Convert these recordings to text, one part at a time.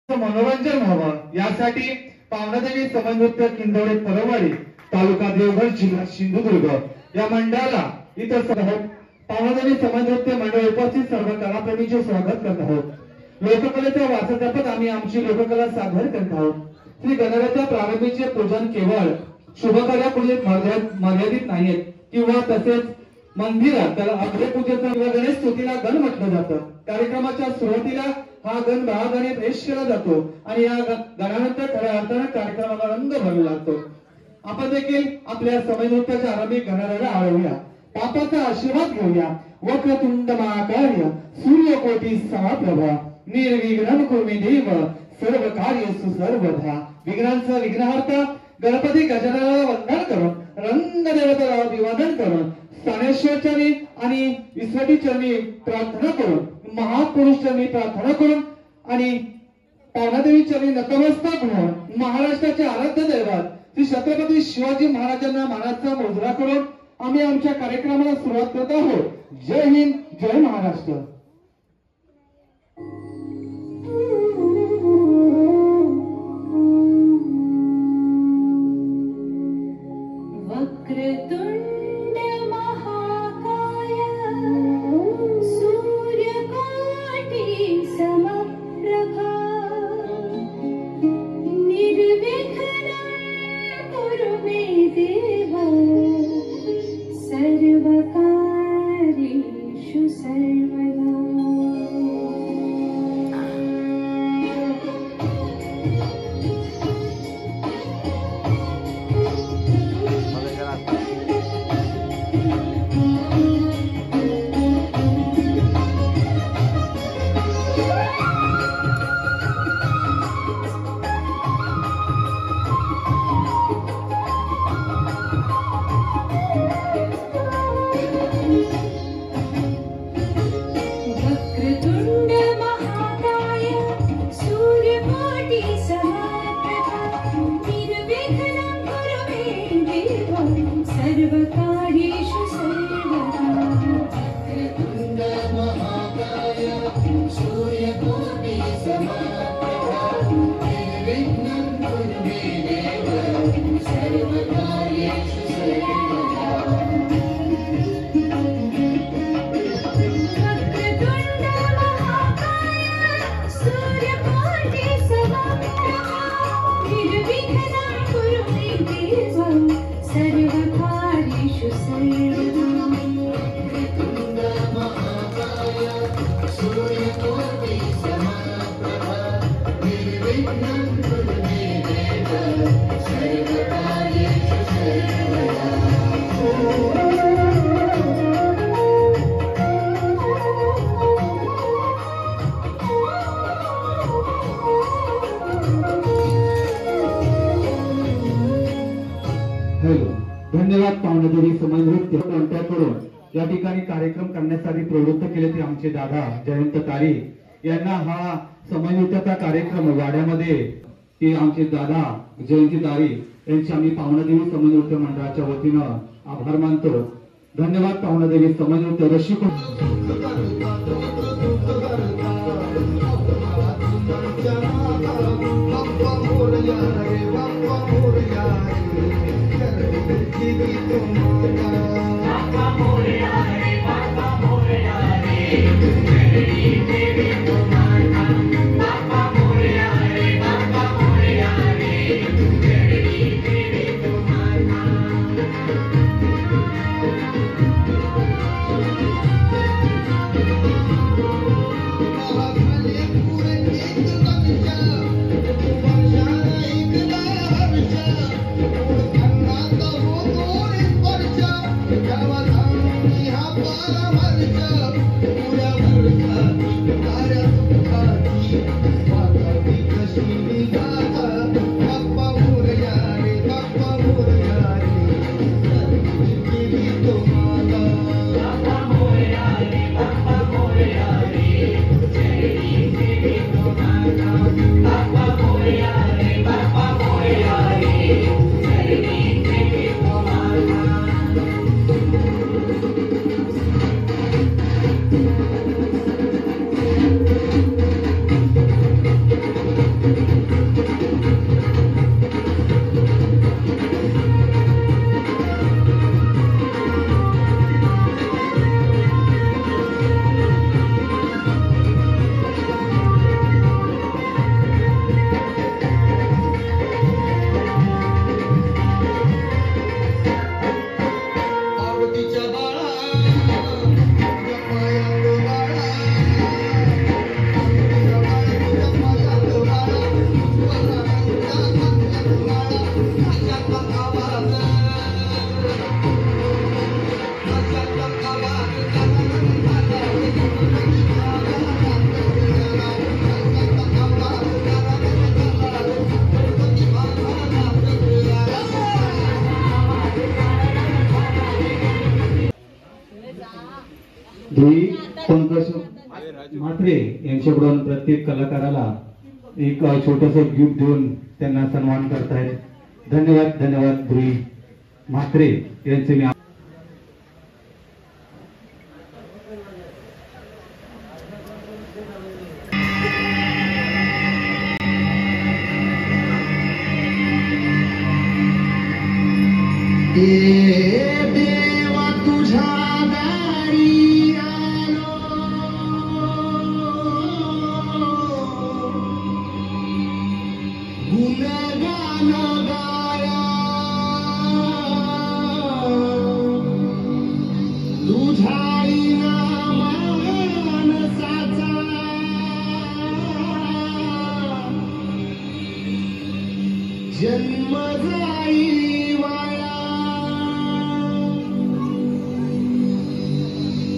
मनोरंजन व्हावं यासाठी पावनादेवी समन्वय किंदवडे परवाडी तालुका देवघर जिल्हा सिंधुदुर्ग या मंडळाला इतर पावनादेवी समन्वय मंडळ उपस्थित सर्व कलाप्रेमींचे स्वागत करत आहोत। लोककलेच्या वारसासोबत आम्ही आमची लोककला सादर करत आहोत। श्री गणरायाच्या प्रारंभीचे पूजन केवळ शुभकार्यापुरते मर्यादित नाहीत किंवा तसेच मंदिरात त्याला आपले पूजेचा किंवा गणेश स्तुतीला गण म्हटलं जातं। कार्यक्रमाच्या सुरुवातीला हा गण बाळगणे पेश केला जातो आणि या गणानंतर खऱ्या अर्थाने कार्यक्रमाला रंग भरू लागतो। आपण देखील आपल्या समय नृत्याच्या आरंभी गणरायाला आळवूया, पापाचा आशीर्वाद घेऊया। वक्रतुंड महाकाय सूर्यकोटी समप्रभा निर्विघ्नं कुरु मे देव सर्व कार्येषु सर्वदा। विघ्नांचा विघ्नहर्ता गणपती गजाननाला वंदन करून रंगदेवतेला अभिवादन करून स्थानेश्वर चरणी आणि ईश्वरी चरणी प्रार्थना करून महापुरुष चरणी प्रार्थना करून आणि पावनादेवी चरणी नतमस्तक होऊन महाराष्ट्राचे आराध्य दैवत श्री छत्रपती शिवाजी महाराजांना मानाचा मुजरा करून आम्ही आमच्या कार्यक्रमाला सुरुवात करत आहोत। जय हिंद, जय महाराष्ट्र। वक्रतुंड महाकाय सूर्यकोटि समप्रभा निर्विघ्नं कुरु मे देव सर्वकार्येषु सर्वदा। धन्यवाद। पावनादेवी समय नृत्य मंडळाकडून या ठिकाणी कार्यक्रम करण्यासाठी प्रवृत्त केले ते आमचे दादा जयंत तारी यांना हा समय नृत्याचा कार्यक्रम वाड्यामध्ये की आमचे दादा जयंत तारी यांचे आम्ही पावनादेवी समय नृत्य मंडळाच्या वतीनं आभार मानतो। धन्यवाद। पावनादेवी समय नृत्य रसिक धुई पंकज म्हात्रे यांच्याकडून प्रत्येक कलाकाराला एक छोटस गिफ्ट देऊन त्यांना सन्मान करतायत. धन्यवाद धन्यवाद धुई म्हात्रे यांचे मी देवा तुझ्या दारी आलो, गुणगान गाया तुझ्या मानसाचा जन्म जाई वाया.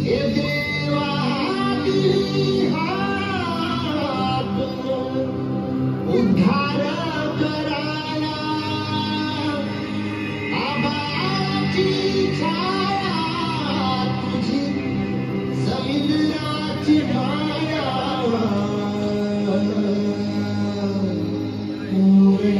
हे देवा दिली हात उद्धार करायला, आबाची छाया तुझी समुद्राची माया. पूर्ण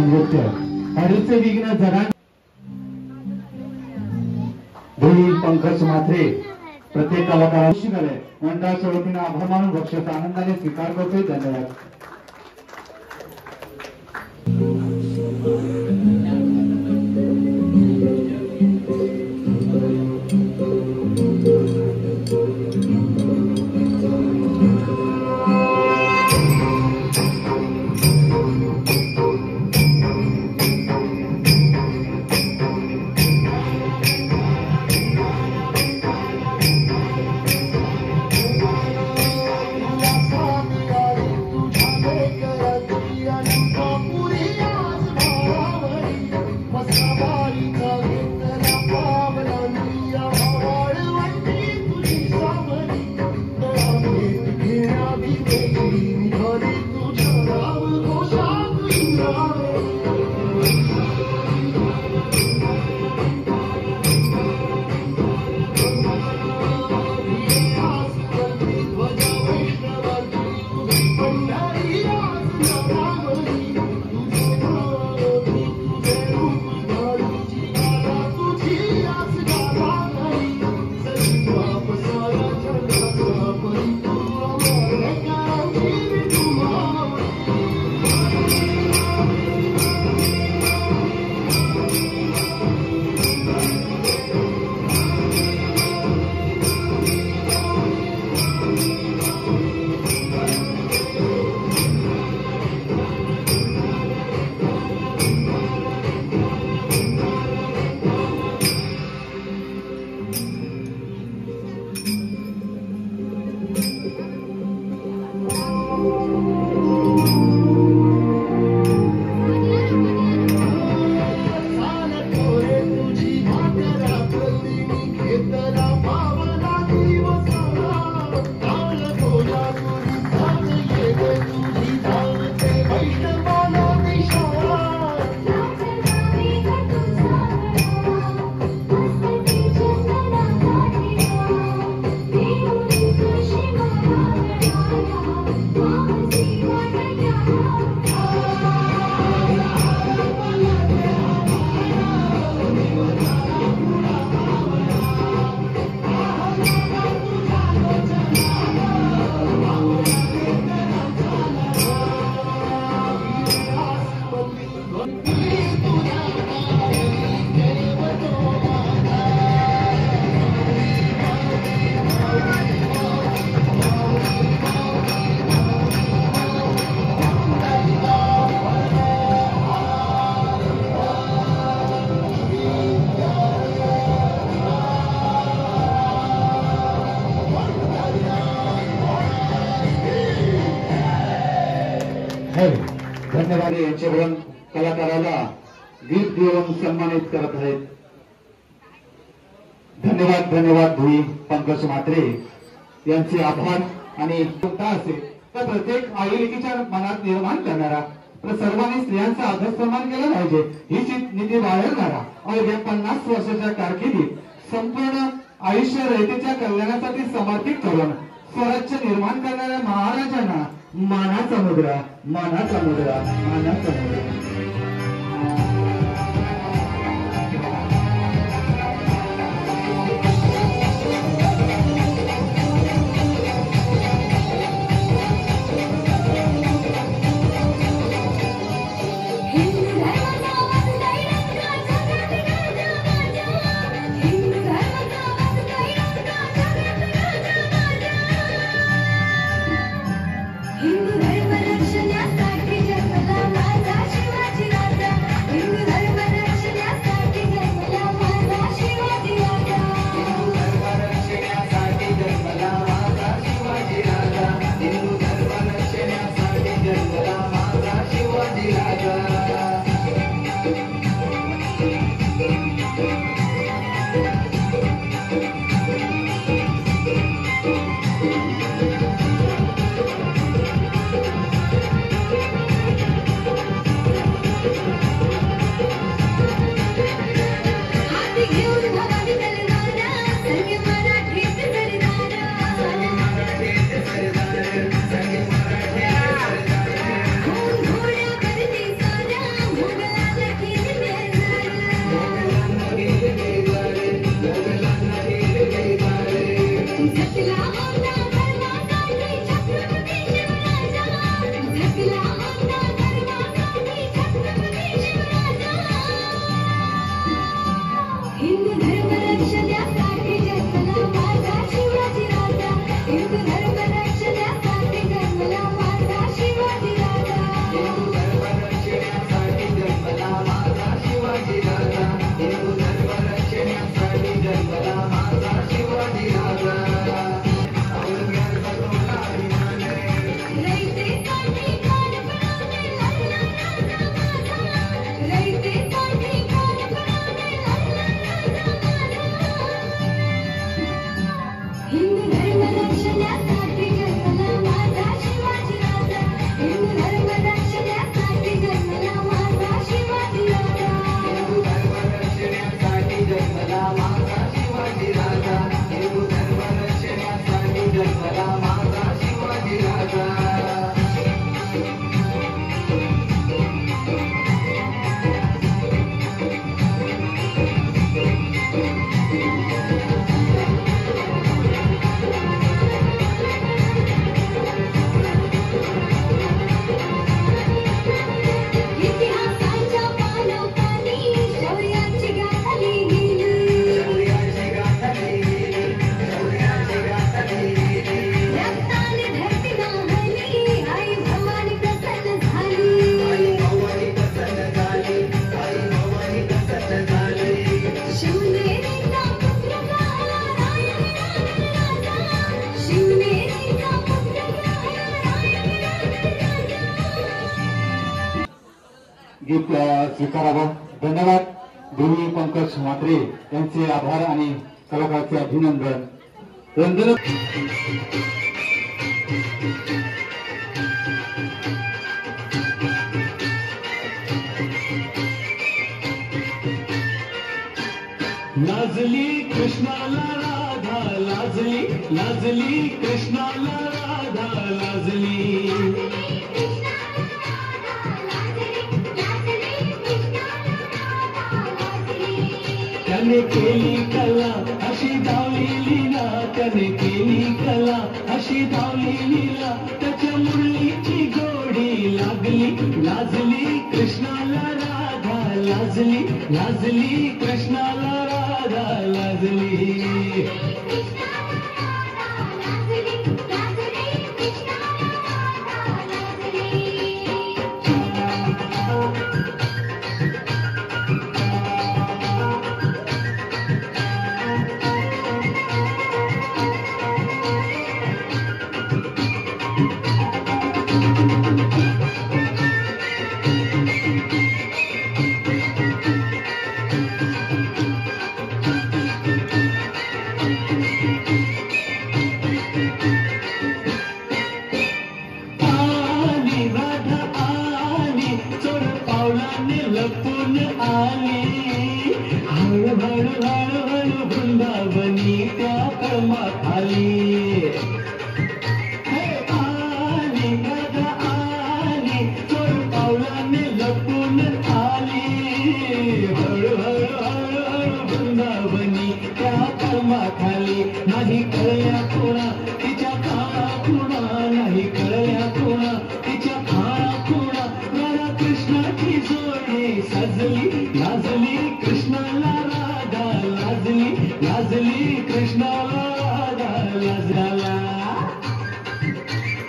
नृत्य हरीचे विघ्न जरा धोनी पंकज म्हात्रे प्रत्येक कलाकारांशी झाले मंडळाच्या वतीने आभार मानून बक्षीस आनंदाने स्वीकार करतोय. धन्यवाद. धन्यवाद. यांच्याकडून कलाकाराला गिफ्ट देऊन सन्मानित करत आहेत. धन्यवाद. धन्यवाद धुई पंकज म्हात्रे यांचे आभार. आणि असेल तर प्रत्येक आई लेकीच्या मनात निर्माण करणारा तर सर्वांनी स्त्रियांचा आदर सन्मान केला पाहिजे ही नीती बाळगणारा अवघ्या 50 वर्षाच्या कारकिर्दीत संपूर्ण आयुष्य रयतेच्या कल्याणासाठी समर्पित करून स्वराज्य निर्माण करणाऱ्या महाराजांना मानाचा मुद्रा, मानाचा मुद्रा, मानाचा मुद्रा. हिंदू धर्म रक्षणासाठी जगला माझा शिवाजी. गीत स्वीकारावं. धन्यवाद. देवी पंकज म्हात्रे यांचे आभार आणि कलाकारांचे अभिनंदन. रंजन लाजली कृष्णाला राधा लाजली लाजली कृष्णाला राधा लाजली त्याने केली कला अशी धावली लीला त्याने केली कला अशी धावली लीला त्याच्या मुरलीची गोडी लागली लाजली कृष्णाला राधा लाजली लाजली कृष्णाला राधा लाजली लपून आली हळूहळू हळूहळू वृंदावनी त्या क्रमात आली आली राधा आली चोर पावलाने लपून आली हळूहळू हळूहळू वृंदावनी त्या क्रमात आली नाही कळल्या कोणा तिच्या काळा खुणा नाही कळल्या कोणा तिच्या काळा खुणा राधा कृष्णाची जोडी सजली लाजली कृष्णाला राधा लाजली लाजली कृष्णाला राधा लाजला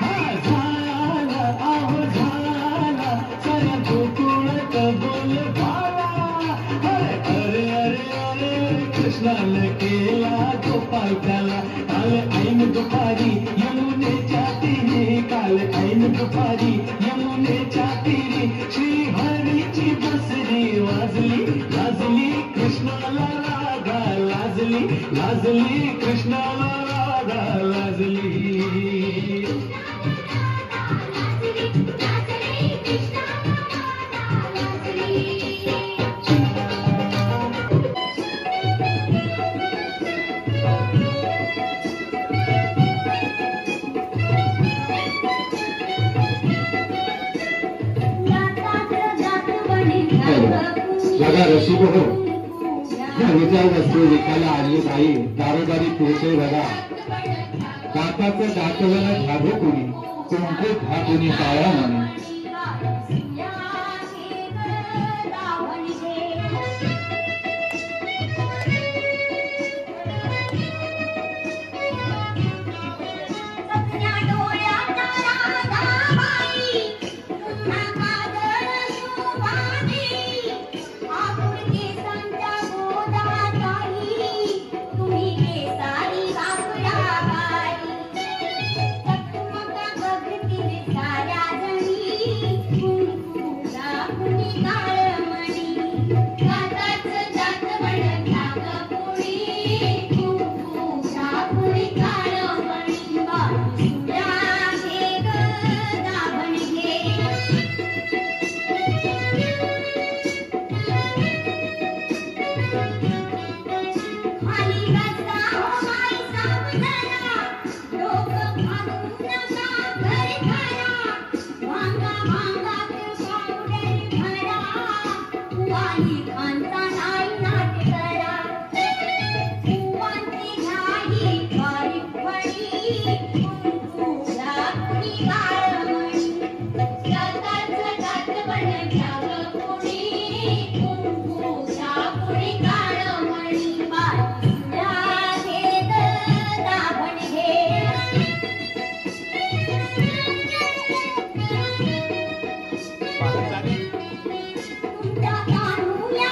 हा झाला आहो झाला साऱ्या गोकुळात बोल भाला अरे अरे अरे अरे कृष्णाने केला गोपाल त्याला काल ऐन दुपारी यमुनेच्या तीरी काल ऐन दुपारी यमुनेच्या तीरी श्री हरीची बसरी वाजली लाजली कृष्णाला राधा लाजली लाजली कृष्णाला राधा लाजली बघा रसिक हो घरीच्या वस्तू विकायला आली बाई दारोदारी फिरते बघा दाताचं दातवलं धाबे कोणी कुंकू घा कोणी काळा म्हणे तुमच्या कानूया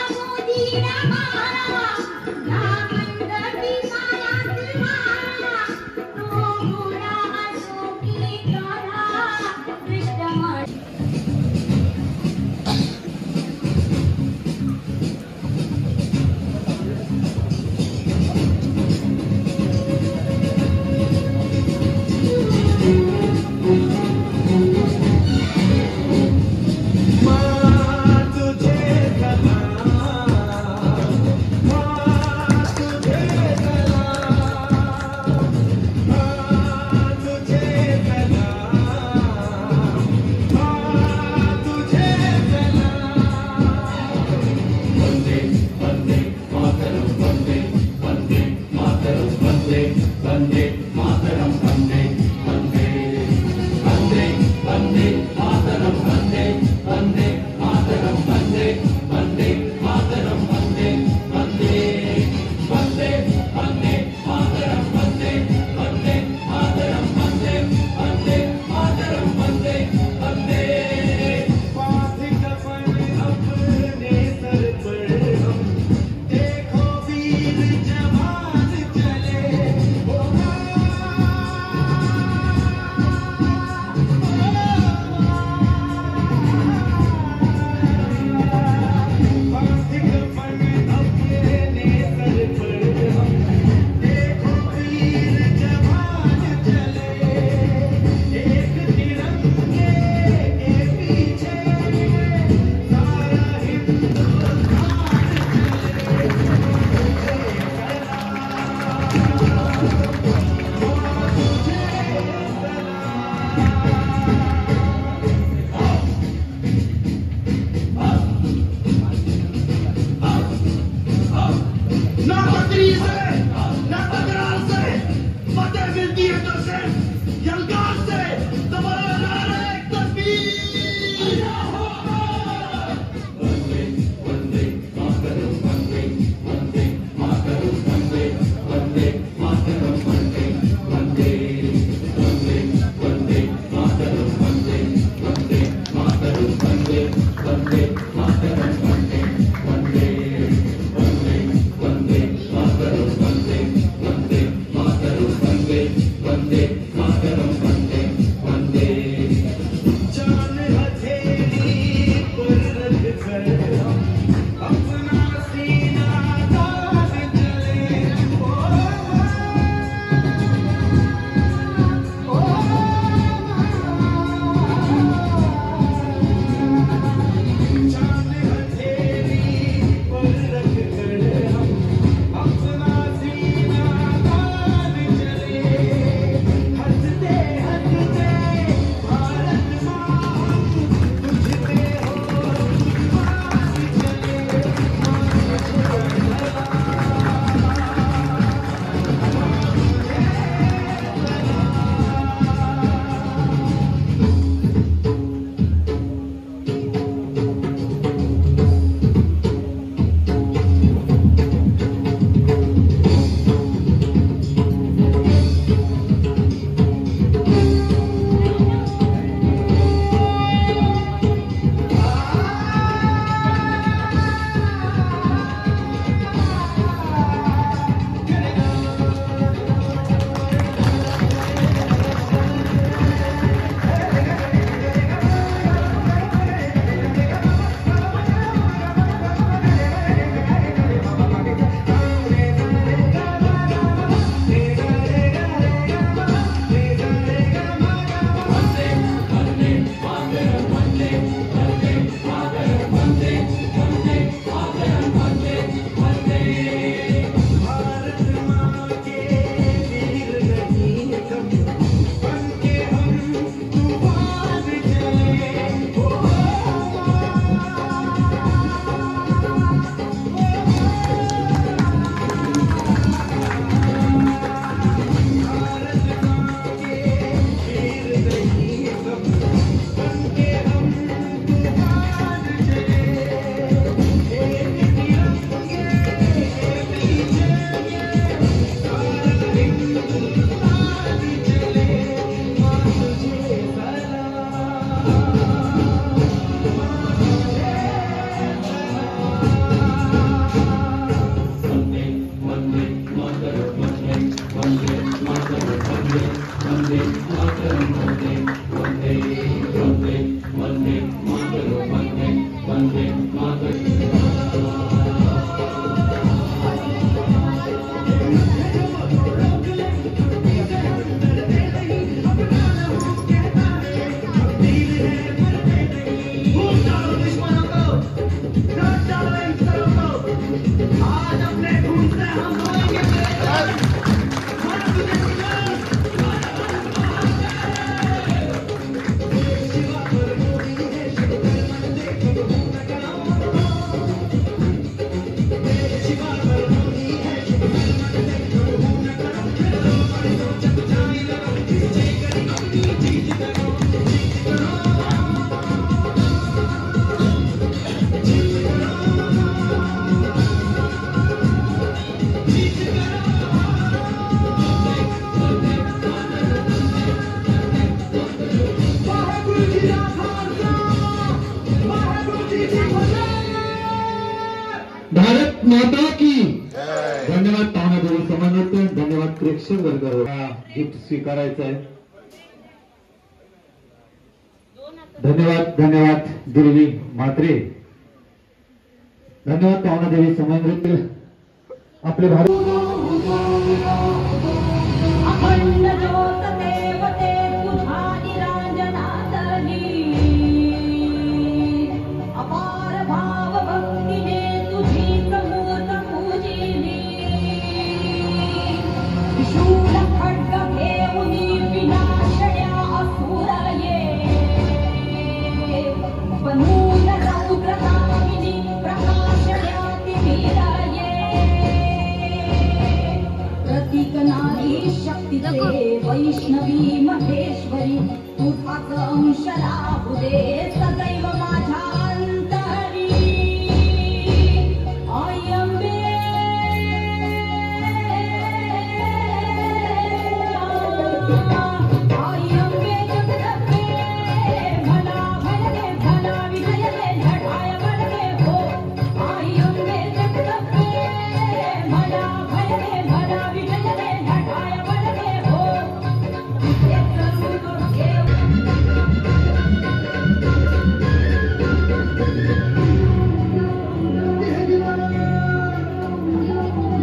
वंदे मातरम वंदे वंदे वंदे वंदे मातरम वंदे वंदे मातरम वंदे वंदे मातरम वंदे वंदे वंदे वंदे मातरम वंदे वंदे मातरम वंदे वंदे मातरम वंदे वंदे पाथी कफन अपने सर पर हम देखो वीर जवान चले ओ पाथी कफन अपने सर पर हम देखो वीर जवान चले एक तिरंगे के पीछे सारा हिंदुस्तान ना बकरी से ना बकरार से फतेह मिलती है तो सिर्फ यलगार से तुम्हारा नारा एक तकबीर वंदे वंदे मातरम वंदे वंदे मातरम वंदे वंदे मातरम वंदे वंदे वंदे वंदे मातरम वंदे वंदे मातरम वंदे वंदे मातरम वंदे वंदे वंदे वंदे मातरम वंदे वंदे मातरम वंदे वंदे मातरम वंदे वंदे जान हथेली पर रख कर हम अपना सीना तान चले ओ जान हथेली पर रख कर हम अपना सीना तान चले हंसते हंसते भारत माँ तुझ पे हो कुर्बान चले भारत माँ के वीर नहीं हम बन के हम तूफान चले ओ भारत माँ के वीर नहीं हम बन के हम तूफान चले एक तिरंगे के पीछे सारा हिंदुस्तान चले माँ तुझे वंदे वंदे मातरम वंदे वंदे मातरम वंदे वंदे मातरम वंदे वंदे वंदे वंदे मातरम वंदे वंदे मातरम भूल जाओ दुश्मनों को डांट डालो इन सरों को आज अपने खून से हम धोएंगे तेरे घर माँ तुझे गुलाम शिवा पर मोदी है शिव कर मन देखो घूम लगाओ शिवा पर मोदी है शिव कर मन देखो घूम धन्यवाद प्रेक्षक वर्ग गिफ्ट स्वीकारायचं आहे. धन्यवाद दुर्वी म्हात्रे. धन्यवाद पावनादेवी समाजनृत्य आपले भारत. अखंड ज्योत देवते तुझा निरांजनातली अपार भाव भक्तीने तुझी समूर्त पूजिली शूल खड्ग घेऊनी विनाशया असुर ये बनून रौद्रकामिनी प्रकाशया तिमिरा प्रतीक नारी शक्तीचे वैष्णवी महेश्वरी तुझाच अंश लाभू दे सदैव माझ्या अंतरी आई अंबे आई अंबे जगदंबे भला भलगे भला विजयले झटाय भलगे हो आई अंबे जगदंबे भला भलगे भला विजयले झटाय भलगे हो एक करून देव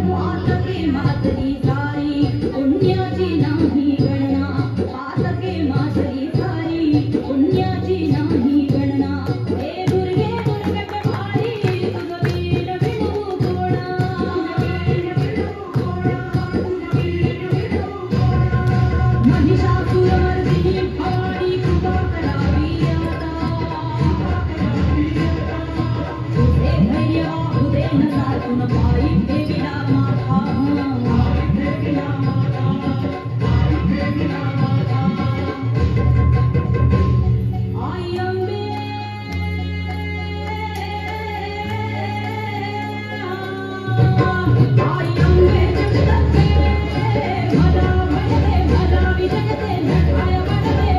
पातके मातरी सारी पुण्याची नाही गणना पातके मातरी सारी पुण्याची नाही गणना हे दुर्गे दुर्गे भारी तुझ वीर विणू कोणा महिषासुरमर्दिनी भवानी कृपा करावी तुझे धैर्य बाहुदे न साधून पायी देवीला माथा आई अंबे आई अंबे जगदंबे भला भलगे भला विजयते झटाय भलगे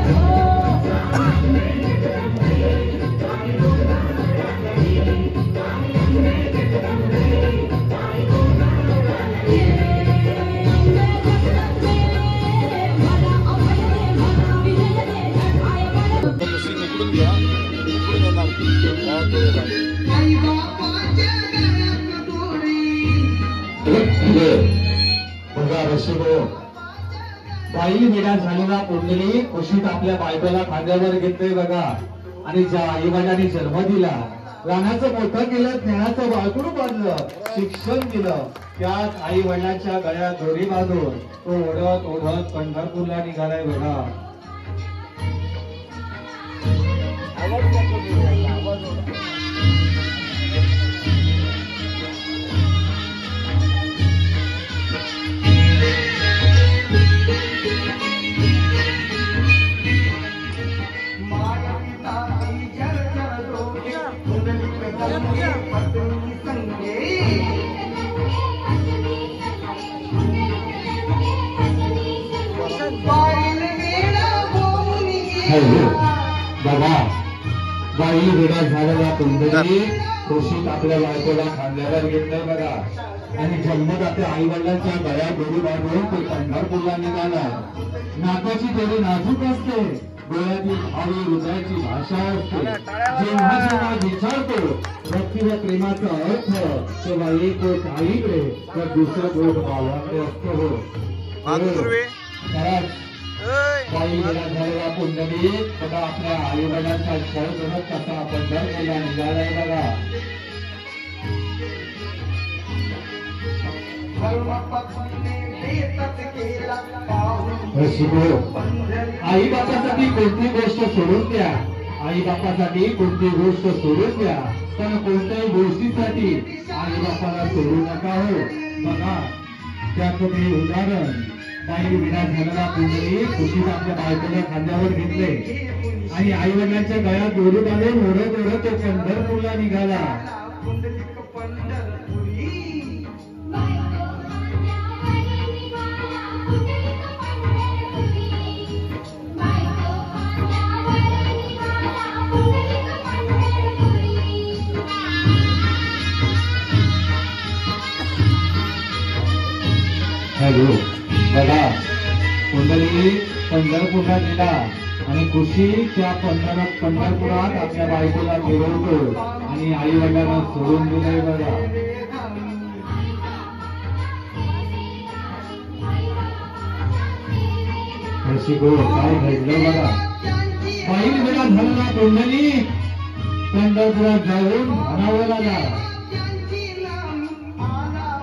बघा रशिको बाई विडा झालेला कुंडली कुशीत आपल्या बायकोला खांद्यावर घेतले बघा. आणि ज्या आई वडिलांनी जन्म दिला लहानाचं मोठं केलं ज्ञानाचं बाळकुड बांधलं शिक्षण दिलं त्यात आई वडिलांच्या गळ्यात दोरी बांधून तो ओढत ओढत पंढरपूरला निघालाय बघा. बघा बाई वेडा झालेला कुंडली खुशीत आपल्या बायकोला खांद्यावर घेतलं बघा. आणि जन्मदात्या आई वडिलांच्या गळ्यात दोरी बांधून तो पंढरपूरला निघाला. नाकाची दोरी नाजूक असते डोळ्यातील भावी हृदयाची भाषा असते. जेव्हा जेव्हा विचारतो भक्ती व प्रेमाचा अर्थ तेव्हा एक बोट आईकडे तर दुसरं बोट भावाकडे असतो हो. बाई वेडा झालेला कुंडली बघा आपल्या आई वडिलांचा छळ करत कसा पंढरपूरला निघालाय बघा. आई बापासाठी कोणती गोष्ट सोडून द्या. आई बापासाठी कोणती गोष्ट सोडून द्या पण कोणत्याही गोष्टीसाठी आई बापाला सोडू नका हो. बघा त्याचं ते उदाहरण बाई विना झालेला कुंडली खुशीत आपल्या बायकोला खांद्यावर घेतले आणि आई वडिलांच्या गळ्यात दोरी बांधून ओढत ओढत तो पंढरपूरला निघाला. हॅलो बघा कुंडली पंढरपूरला गेला आणि खुशी त्या पंढरपुरात आपल्या बायकोला फिरवतो आणि आई वडिलांना सोडून दिलंय बघा. काय घडलं बघा. बाई वेळा झाला कुंडली पंढरपुरात जाऊन म्हणावं लागला.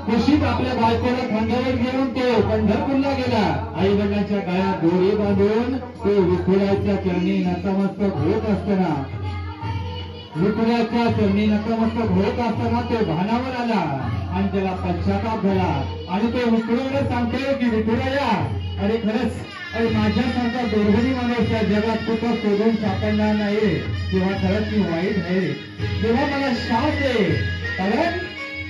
खुशीत आपल्या बायकोला खांद्यावर घेऊन तो पंढरपूरला गेला. आई वडिलांच्या गळ्यात दोरी बांधून तो विठुराच्या चरणी नतमस्तक होत असताना तो भानावर आला आणि त्याला पश्चाताप झाला आणि तो विठुराला सांगतोय की विठुराया अरे खरंच अरे माझ्यासारखा दुर्गणी माणूस या जगात कुठं शोधून सापडणार नाही. तेव्हा खरंच मी वाईट आहे. तेव्हा मला शाप दे. कारण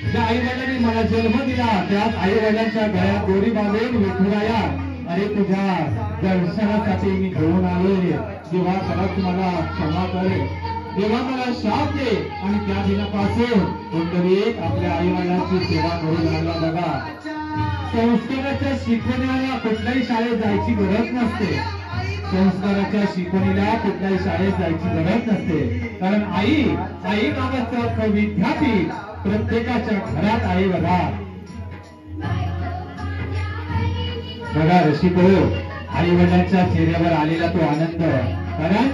ज्या आई वडिलांनी मला जन्म दिला त्यात आई वडिलांच्या गळ्यात दोरी बांधून विठुराया अरे तुझ्या दर्शनासाठी मी घेऊन आलोय. तेव्हा खरंच मला क्षमा करे. तेव्हा मला शाप दे. आणि त्या दिनापासून कुंडलिक आपल्या आई वडिलांची सेवा करू लागला बघा. संस्काराच्या शिकवणीला कुठल्याही शाळेत जायची गरज नसते. संस्काराच्या शिकवणीला कुठल्याही शाळेत जायची गरज नसते. कारण आई नावाचं विद्यापीठ प्रत्येकाच्या घरात आहे बघा. बघा रसिको आई वडिलांच्या चेहऱ्यावर आलेला तो आनंद. कारण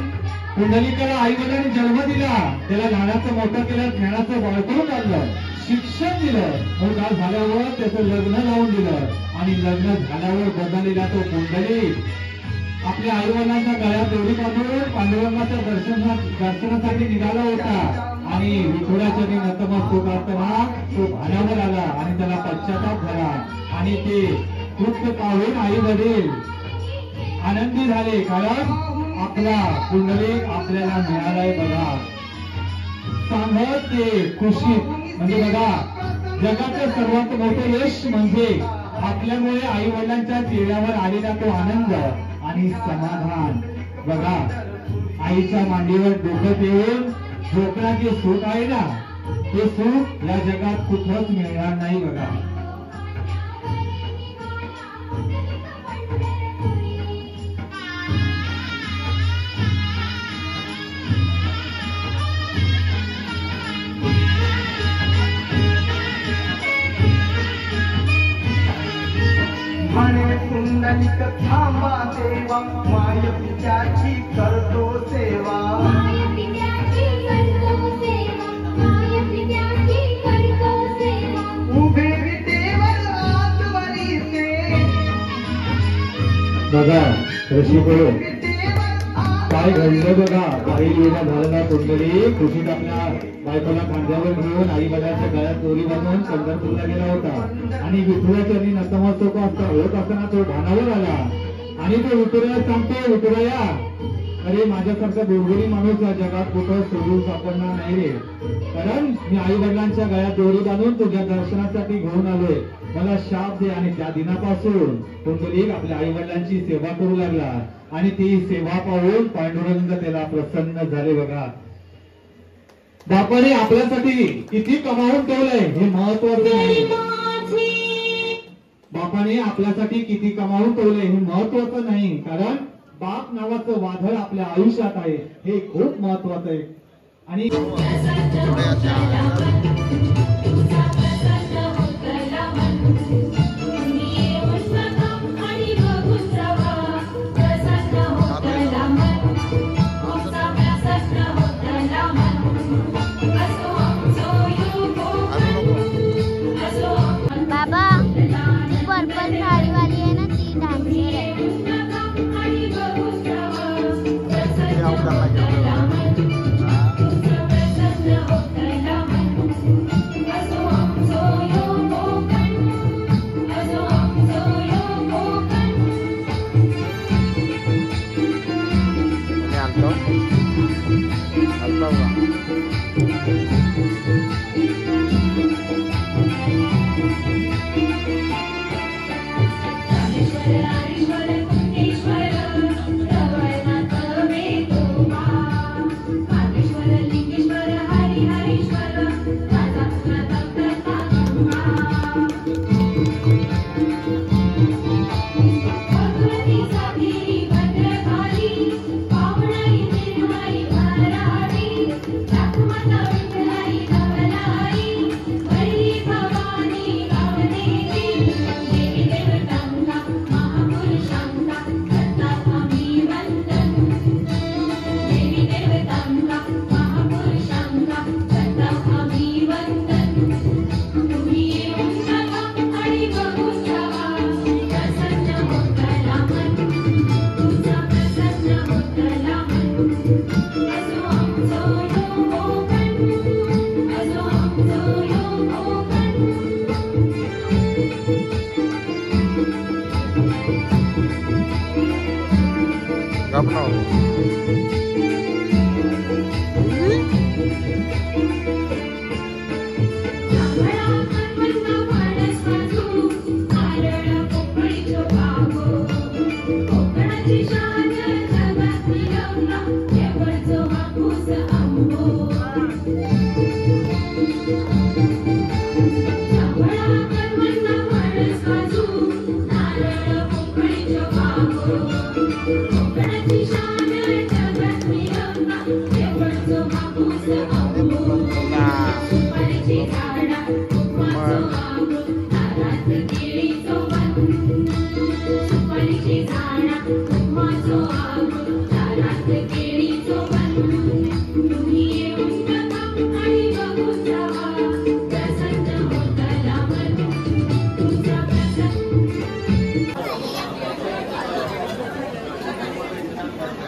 कुंडलिकाला आई वडिलांनी जन्म दिला. त्याला लहानाचं मोठं केलं. ज्ञानाचं बाळकून काढलं. शिक्षण दिलं. मोठा झाल्यावर त्याचं लग्न लावून दिलं. आणि लग्न झाल्यावर बदललेला तो कुंडलिक आपल्या आई वडिलांच्या गळ्यात दोरी बांधून पांडुरंगाच्या दर्शनासाठी निघाला होता. आणि विठुराच्या नतमस्तक असताना तो भानावर आला आणि त्याला पश्चाताप झाला. आणि ते कृत्य पाहून आई वडील आनंदी झाले. कारण आपला कुंडलिक आपल्याला मिळालाय बघा. सांगत ते खुशीत म्हणजे बघा जगाचं सर्वात मोठं यश म्हणजे आपल्यामुळे आई वडिलांच्या चेहऱ्यावर आलेला तो आनंद आणि समाधान बघा. आईच्या मांडीवर डोकं ठेवून झोपण्याचे जे सुख आहे ना ते सुख या जगात कुठंच मिळणार नाही बघा. कुंडलिक थांबा देवा माय पित्याची करतो सेवा. उभे विटेवर आजवरीचे बघा ऋषीकडे काय घडलं बघा. बाई विवाह झालेला कुंडली खुशीत आपल्या बायकोला खांद्यावर घेऊन आई वडिलांच्या गळ्यात दोरी बांधून पंढरपूरला गेला होता. आणि विठुराच्या नतमस्तक होत असताना तो भानावर आला आणि तो विठुराला सांगतो विठुराया अरे माझ्यासारखा दुर्गुणी माणूस या जगात कुठं शोधून सापडणार नाही रे. कारण मी आई वडिलांच्या गळ्यात दोरी बांधून तुझ्या दर्शनासाठी घेऊन आलोय. मला शाप दे. आणि त्या दिनापासून कुंडलिक आपल्या आई वडिलांची सेवा करू लागला. आणि ती सेवा पाहून पांडुरंग त्याला प्रसन्न झाले बघा. बापाने आपल्यासाठी किती कमावून ठेवलंय हे महत्वाचं नाही. बापाने आपल्यासाठी किती कमावून ठेवलंय हे महत्वाचं नाही. कारण बाप नावाचं वादळ आपल्या आयुष्यात आहे हे खूप महत्वाचं आहे. आणि बाबा पर्पल साड़ी वाली है ना ती डांसर है.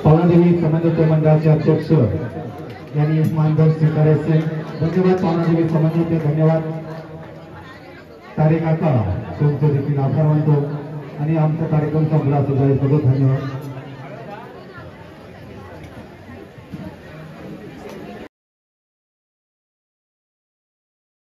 पावनादेवी समन्वय मंडळाचे अध्यक्ष यांनी मानधन स्वीकारायचे. धन्यवाद पावनादेवी समन्वय, धन्यवाद तारे काका, तुमचे देखील आभार मानतो आणि आमचा कार्यक्रम संपला सुद्धा धन्यवाद.